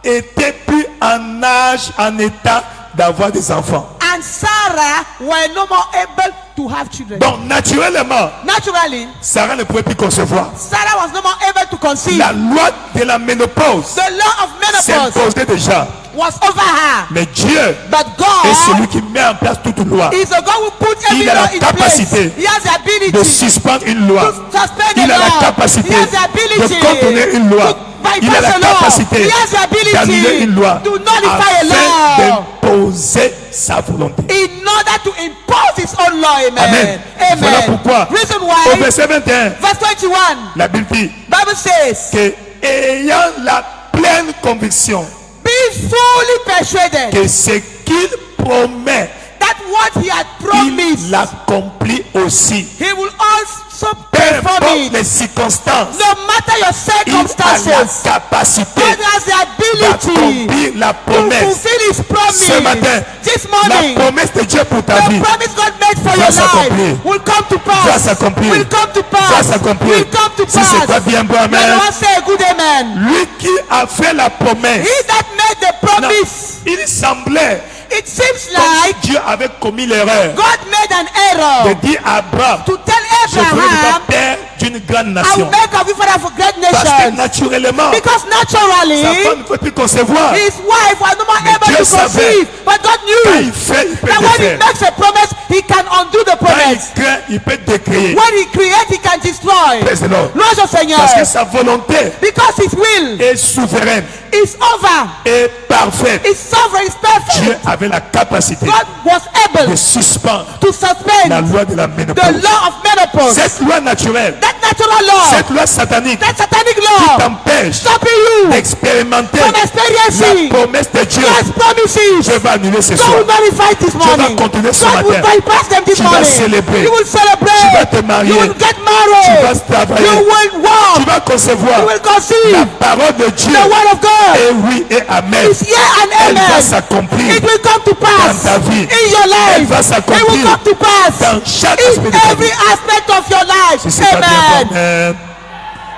était plus en âge, en état d'avoir des enfants. And Sarah were no more able to have children. Donc naturellement, Naturally, Sarah ne pouvait plus concevoir. Sarah was no more able to conceive. La loi de la ménopause The law of menopause s'imposait déjà. was over her. Mais Dieu But est celui God qui met en place toute loi. is the God who put every Il a la law in place. capacité He has the ability de suspendre une to loi. suspend Il the a la law. capacité He has the ability de contourner une loi. to Il a la bypass a law. capacité He has the ability d'annuler une loi to nullify a afin law d'imposer sa volonté. in order to impose his own law. Amen. Amen. Amen. Voilà pourquoi Reason au why, verset 21, verse 21, la Bible dit Bible says, que ayant la pleine conviction be fully persuaded que ce qu'il promet, that what he had il promised, l'accomplit aussi. he will also Peu perform importe it. les circonstances, No matter your il a la circumstances, capacité God has the ability d'accomplir la to promesse. fulfill his promise. Ce matin, This la morning, promesse de Dieu pour ta the vie promise God made for va your s'accomplir. life will come to va pass. s'accomplir. Will come to Va pass. s'accomplir. Will come to Si c'est pas pass. bien, bon, Let amen. one say a good amen. Lui qui a fait la promesse, He that made the non, promise, il semblait it seems comme si like Dieu avait commis l'erreur God made an de error dire à Abraham, to tell je ferai de toi Abraham, père d'une grande I will nation. make of you father of a great Parce que nation. naturellement, Because sa naturally, femme ne peut plus concevoir. his wife was no more Mais able Dieu to savait. conceive. But God Quand knew il fait, il peut that when he défaire. makes a promise, he can undo the Quand il promise. crée, il peut décréer. When he creates, he can destroy. Praise the Lord. Gloire au Seigneur. Parce que sa volonté Because his will est souveraine is over. et parfaite. His sovereign is Dieu perfect. avait la capacité God was able de suspendre to la suspend loi de la the ménopause. law of menopause. Cette loi naturelle, That natural law, cette loi satanique that satanic qui law, t'empêche stopping you d'expérimenter from la experiencing promesse de Dieu. God's promises. Je vais annuler ce God soir. will nullify this morning. continuer ce God will matin. bypass them this Tu vas morning. célébrer. You will celebrate. Tu vas te marier. You will get Tu married. vas travailler. You will walk. Tu vas concevoir. You will conceive. La parole de Dieu The word of God est oui et amen. is yeah and Elle va amen. s'accomplir It will come to pass dans ta vie. in your Elle life. va It s'accomplir will come to pass dans chaque in aspect de ta every vie. aspect of your life. Si c'est toi, dis un Amen. bon amen.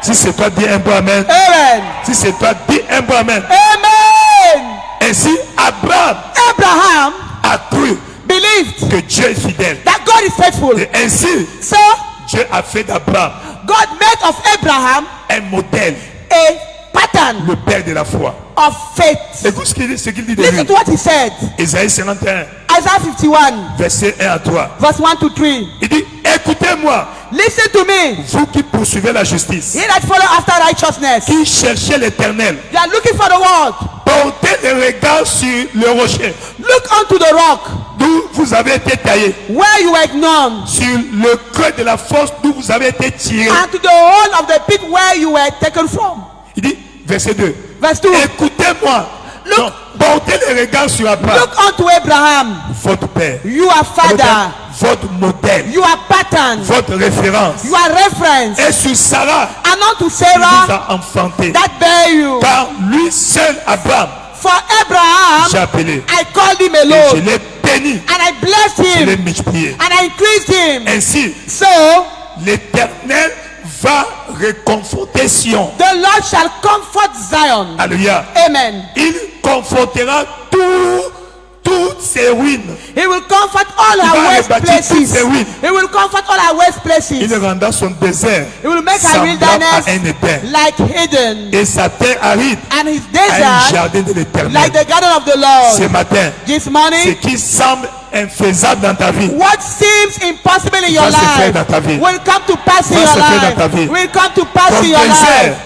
Si c'est toi, dis un bon amen. Amen. Si c'est toi, dis un bon amen. Amen. Ainsi, Abraham Abraham a cru believed que Dieu est fidèle. that God is faithful. Et ainsi, So Dieu a fait d'Abraham God made of Abraham un modèle, a pattern le père de la foi. of faith. Écoute ce qu'il dit de Listen lui. to what he said. Isaïe 51, Isaiah 51, verset 1 à 3. verse 1 to 3. Il dit, écoutez-moi, Listen to me. vous qui poursuivez la justice, He that follow after righteousness. qui cherchez l'éternel, You are looking for the word. portez le regard sur le rocher, Look unto the rock d'où vous avez été taillé, where you were known, sur le creux de la fosse d'où vous avez été tiré. and to the hole of the pit where you were taken from. Il dit, verset 2, Verse 2. écoutez-moi, Look. donc, portez le regard sur Abraham, Look unto Abraham. votre père, You are father. votre modèle, You are pattern. votre référence, You are reference. et sur Sarah, And unto il vous Sarah a enfanté. that bear you. Car lui seul, Abraham, For Abraham, j'ai appelé, I called him et je alone. l'ai béni, And I blessed je l'ai him. multiplié. And I increased him. Ainsi, So l'Éternel va réconforter Sion. the Lord shall comfort Zion. Alléluia. Amen. Il confortera toutes ses ruines. He will comfort all va our waste rebâtir toutes places. ses ruines. He will comfort all our waste places. Il rendra son désert He will make our semblable à un wilderness étang like hidden, et sa terre aride and his à un desert jardin de l'Éternel. like the garden of the Ce Lord. matin, This ce morning, qui semble infaisable dans ta vie what seems impossible in your va se faire life dans ta vie. will come to pass in Va your se faire dans ta vie. life. Will come to pass Ton in your désert life.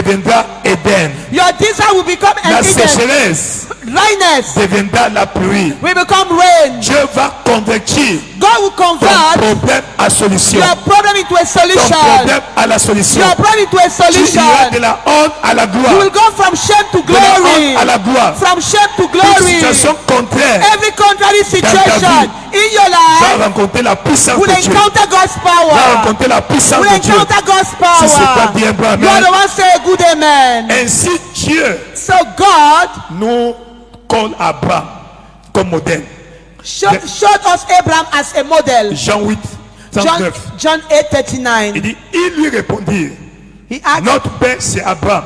deviendra Éden. Your desert will become La an Eden. sécheresse Dryness deviendra la pluie. will become rain. Dieu va convertir God will ton convert problème à solution. your problem into a Ton solution. problème à la solution. Your problem into a Tu iras solution. de la honte à la You gloire. will go from shame to De la glory. honte à la gloire. From shame to Toute glory. situation contraire Every contrary situation in your va life rencontrer la puissance will de Dieu. encounter God's Va power. rencontrer la puissance Will de Dieu. encounter God's Si c'est pas power. bien, bon, You are amen. the one say a good amen. Ainsi Dieu So God nous colle Abraham comme modèle. showed us Abraham as a model. Jean 8, 39. John 8:39. Il dit, il lui répondit, He asked, notre père c'est Abraham.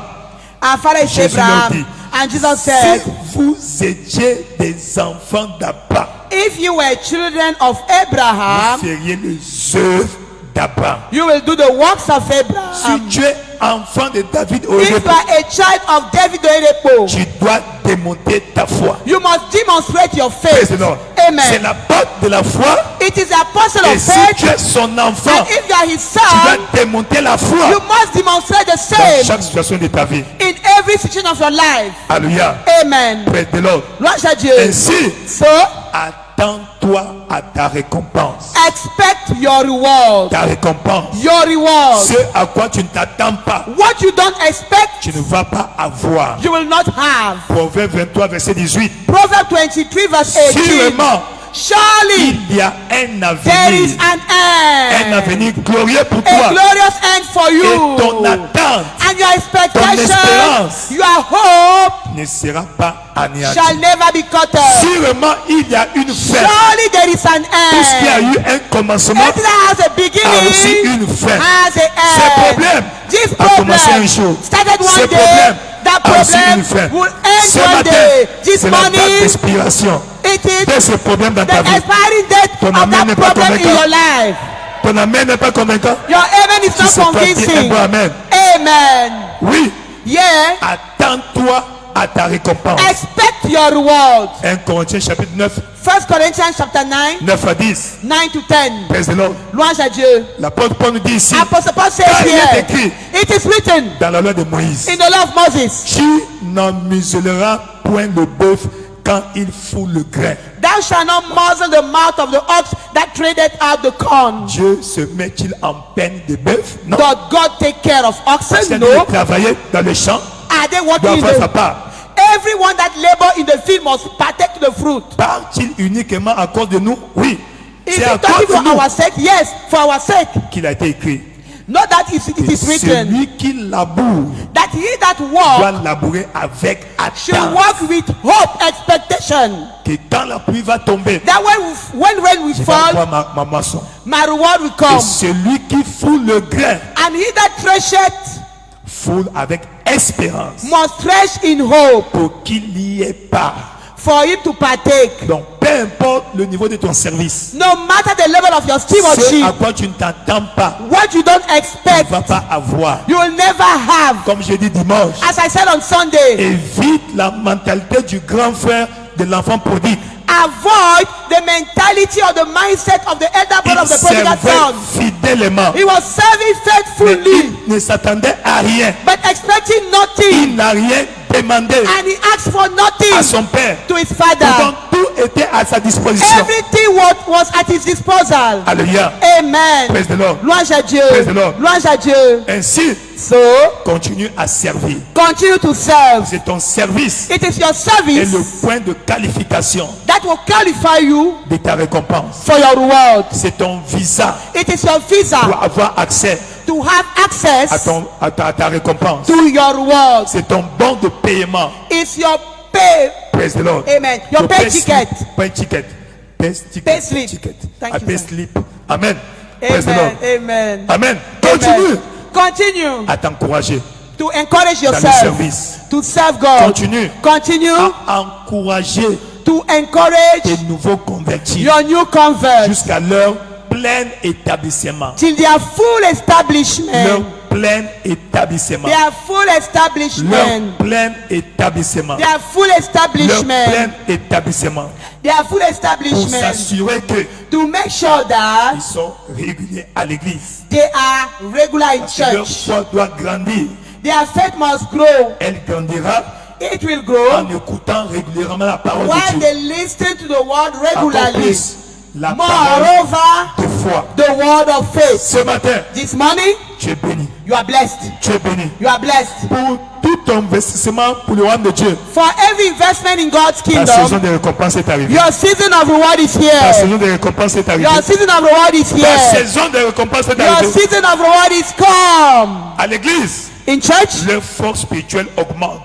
our father is Jésus leur Abraham. dit, And Jesus si said, vous étiez des enfants d'Abraham, if you were children of vous Abraham, feriez les œuvres d'Abraham. you will do the works of Si Abraham. tu es enfant de David au If you repos, are a child of David Oyedepo, tu dois démonter ta foi. you must demonstrate your Praise faith. the Lord. C'est Amen. la porte de la foi. It is the apostle Et of si faith. tu es son enfant, And if you are his tu dois son, démonter la foi you must demonstrate the dans same chaque situation de ta vie. in every situation of your life. Alléluia. Amen. Praise the Lord. Gloire à Dieu. Ainsi, So, attends-toi à ta récompense. expect your reward. Ta récompense. Your reward. Ce à quoi tu ne t'attends pas, What you don't expect, tu ne vas pas avoir. you will not have. Proverbe 23, verset 18. Proverbs 23 verse 18. Sûrement, Surely il y a un there is avenir. an Un end. avenir glorieux pour A toi. glorious end for Et ton you. attente And your ton expectation, espérance your hope ne sera pas anéantie. shall never be cut off. Sûrement, il y a une fin. Surely there is an Tout ce qui a end. eu un commencement Everything that has a a aussi beginning une fin. has a Ce end. problème This a commencé un problem jour. started Ce one day. problème That a aussi une problem fin. will Ce end one matin, day. This c'est la date morning, d'expiration it is de ce problème dans the ta vie. expiring date Ton of amen n'est that pas problem in convaincant. your life. Ton amen n'est pas convaincant. Your amen is Tu not sais pas dire un convincing. bon amen. Amen. Oui, Yeah. attends-toi à ta récompense. Expect your reward. 1 Corinthiens chapitre 9, 1 Corinthians chapter 9, 9 à 10. 9 to 10. Praise the Lord. Louange à Dieu. L'apôtre Paul nous dit ici, Apostle Paul says car il est here, écrit it is written dans la loi de Moïse, in the law of Moses, tu n'en muselleras point le bœuf quand il fout le grain. thou shalt not muzzle the mouth of the ox that tradeth out the corn. Dieu se met-il en peine de bœuf? Non. Does God take care of Parce oxen? qu'il No. travailler dans le champ, Are they doit working in avoir sa the... part. Everyone that labor in the field must partake the fruit. Parle-t-il uniquement à cause de nous? Oui. Is C'est it à talking cause de for nous our sake? Yes, for our sake. qu'il a été écrit. Not that it Et is written. celui qui laboure That he that doit walk labourer avec should attente. walk with hope, expectation. Que quand la pluie va tomber, That when rain will je vais fall, avoir ma moisson. my reward will Et come. celui qui foule le grain, And he that thresheth foule avec espérance must thresh in hope pour qu'il y ait part. for him to partake. Donc, peu importe le niveau de ton service, No matter the level of your ce à stewardship, quoi tu ne t'attends pas, what you don't tu ne expect, vas pas avoir. you will never have. Comme j'ai dit dimanche, As I said on Sunday, évite la mentalité du grand frère de l'enfant prodigue. avoid the mentality or the mindset of the elder brother Il of the prodigal servait son. fidèlement, He was serving mais faithfully, il ne s'attendait à rien. but expecting Il nothing. n'a rien demandé And he asked for à nothing son père. to his Pourtant, father. tout était à sa disposition. Everything was at his disposal. Alléluia. Amen. Praise the Lord. Louange à Dieu. Praise the Lord. Louange à Dieu. Ainsi, So, continue à servir. continue to serve. C'est ton service It is your et service le point de qualification that will qualify you de ta récompense. for your reward. C'est ton visa It is your pour visa avoir accès to have à, access ta récompense. to your reward. C'est ton bon de paiement. It's your pay. Praise the Lord. Amen. Your pay ticket. Pay ticket. Pay ticket. Pay slip. Ticket. Thank you, Pay sir. slip. Amen. Praise the Lord. Amen. Amen. Amen. Continue Amen. Continue à t'encourager to encourage dans le yourself service. to serve God. Continue Continue à encourager to encourage tes nouveaux convertis your new converts jusqu'à leur plein établissement. till their full Leur establishment. plein établissement. Their full Leur establishment. plein établissement. Their full Leur establishment. plein établissement. Their full Pour establishment. s'assurer que To make sure that ils sont réguliers à l'église. they are regular in Parce que leur church. foi doit grandir. Their faith must grow. Elle grandira It will grow en écoutant régulièrement la parole while de Dieu. they listen to the word Encore regularly. plus, la parole Moreover, de foi. the word of faith. Ce matin, This morning, tu es béni. you are blessed. Tu es béni. You are blessed. Pour tout investissement pour le royaume de Dieu, For every investment in God's ta saison kingdom, de récompense est arrivée. your season of reward is Ta here. saison de récompense est arrivée. Your season of reward is Ta here. saison de récompense est Your arrivée. season of reward is come. À l'église, In church, leur force spirituelle augmente.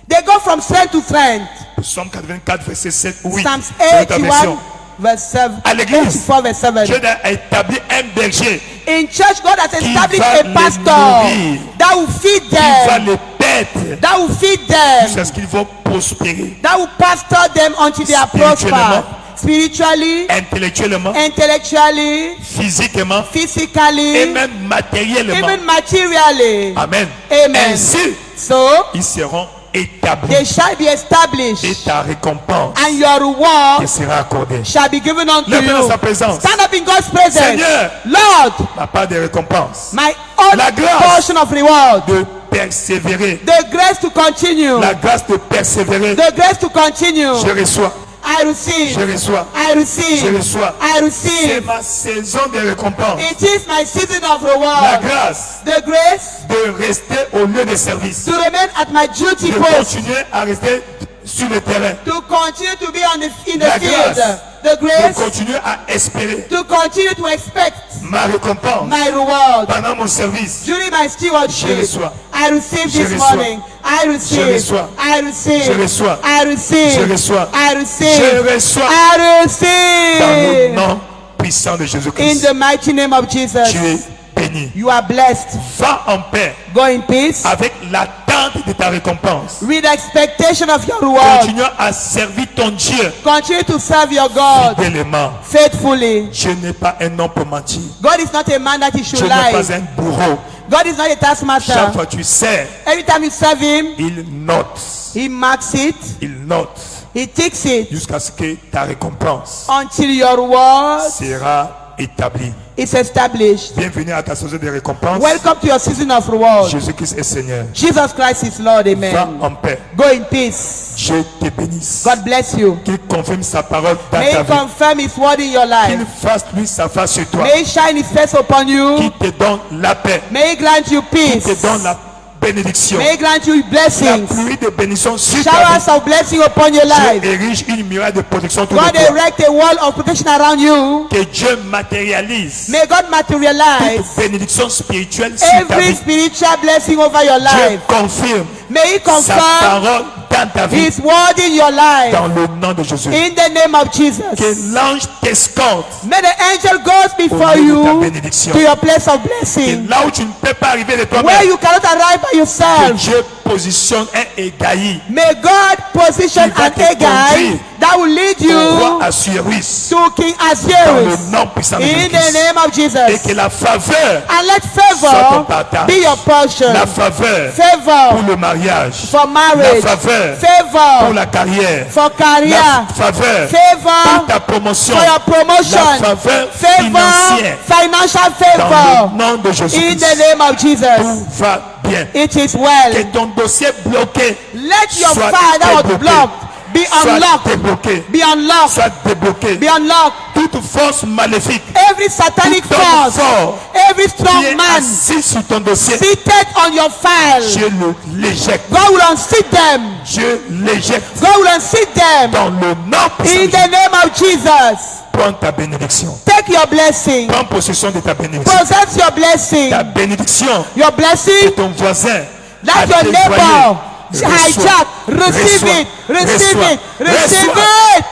they go from strength to strength. Psaume 84, verset 7, 8. Psalms C'est ta version. 81, verse 7. À l'église, 84, verse 7. Dieu a établi un berger In church, God has qui established va a les pastor nourrir, that will feed qui va them, les paître that will feed them, jusqu'à ce qu'ils vont prospérer that will pastor them until they are prospered. Spiritually, intellectuellement, intellectually, physiquement et physically, même matériellement. even materially. Amen. Amen. Ainsi, So, ils seront établis they shall be et established, ta récompense and your reward te sera accordée. shall be given unto Lève-toi dans you. sa présence. Stand up in God's presence. Seigneur, Lord, la part des récompenses, my own La grâce. portion of reward, de persévérer, the grace to continue, la grâce de persévérer, the grace to continue. je reçois, I receive, je reçois, I receive, je reçois. I C'est receive. ma saison de récompense. It is my season of La reward. grâce The grace de rester au lieu de service, to remain at my duty de post, continuer à rester sur le terrain, to continue to be in La the field. grâce. The de grace continuer à espérer to continue to expect ma récompense my reward pendant mon service. during my Je stewardship. reçois. I receive Je this reçois. morning. I receive. Je reçois. I receive. Je reçois. I receive. Je reçois. I receive. Je reçois I dans le receive. nom puissant de In Jésus-Christ. the mighty name of Jesus. Tu es béni. You are blessed. Va en paix Go in peace avec l'attente de ta récompense. with expectation of your reward. Continue à servir ton Dieu Continue to serve your God fidèlement. faithfully. Dieu n'est pas un homme pour mentir. God is not a man that he Dieu should n'est lie. pas un bourreau. God is not a Chaque taskmaster. fois que tu sers, Every time you serve him, il note. he marks it, Il note he takes it jusqu'à ce que ta récompense until your reward sera établie. is established. Bienvenue à ta saison de récompense. Welcome to your season of reward. Jésus-Christ est Seigneur. Jesus Christ is Lord. Va Amen. en paix. Go in peace. Dieu te bénisse. God bless you. Qu'il confirme sa parole dans May ta he vie. confirm his word in your Qu'il life. fasse lui sa face sur toi. May he shine his face upon Qu'il you. te donne la paix. May he grant you Qu'il te peace. donne la bénédiction. May he grant you La blessings. pluie de bénédiction sur ta Showers vie. of blessing upon your life. Dieu érige une muraille de protection autour God de toi. erect a wall of protection around you. Que Dieu matérialise May God toute materialize bénédiction spirituelle sur ta every vie. spiritual blessing over your Dieu life. confirme May he sa confirm parole dans ta vie. his word in your life. Dans le nom de Jésus. In the name of Jesus. Que l'ange t'escorte. May the angel goes before Au lieu de ta you bénédiction. to your place of Et blessing. là où tu ne peux pas arriver de Where toi-même, you cannot arrive by que yourself. Dieu positionne un égaï May God position Qui va an te Haggai conduire that will lead au roi you Assuérus to King dans le Assyrius. nom puissant de In the Jésus-Christ. name of Et Jesus. que la faveur And let soit ton favor partage. be your portion. La faveur Favor pour le mariage. for marriage. La faveur pour Favor la carrière. for career. La faveur Favor pour ta promotion. for your promotion. La faveur Favor, financière. financial Dans favor. le nom de In Jésus-Christ. the name of Tout Jesus. va bien. It is Que well. ton dossier bloqué Let your soit fire that was débloqué. blocked be Soit unlocked. débloqué. Be unlocked. Soit débloqué. Be unlocked. Toute force maléfique Every satanic Tout homme force, fort every qui strong est man assis sur ton dossier, seated on your file, Dieu l'éjecte. God will unseat them. Dieu l'éjecte. God will unseat them. Dans le nom puissant In de the Jésus. name of Jesus. Prends ta bénédiction. Take your blessing. Prends possession de ta bénédiction. Possess your blessing. Ta bénédiction Your que blessing ton voisin that a your dévoyé. neighbor Reçois. hijack. Receive Reçois. it. Receive Reçois. it. Receive Reçois. it.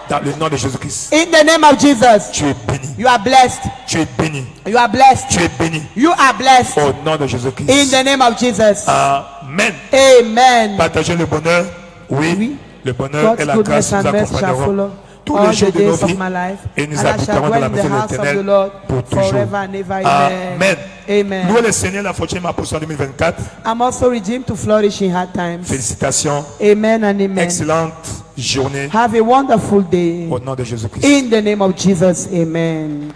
Dans le nom de Jésus-Christ. In the name of Jesus. Tu es béni. You are blessed. Tu es béni. You are blessed. Tu es béni. You are blessed. Au nom de In Jésus-Christ. the name of Jesus. Amen. Amen. Partagez le bonheur. Oui. Oui. Le bonheur et God's la goodness grâce nous and mercy shall accompagneront follow tous all les jours the de nos days of vies my life, et nous and I shall habiterons dans dwell la in the maison de house of the l'Éternel Lord pour toujours. forever and ever. Amen. Amen. Louez le Seigneur, la fortune ma portion 2024. I'm also redeemed to flourish in hard times. Félicitations. Amen and amen. Excellente journée Have a wonderful day. au nom de Jésus-Christ. In the name of Jesus, amen.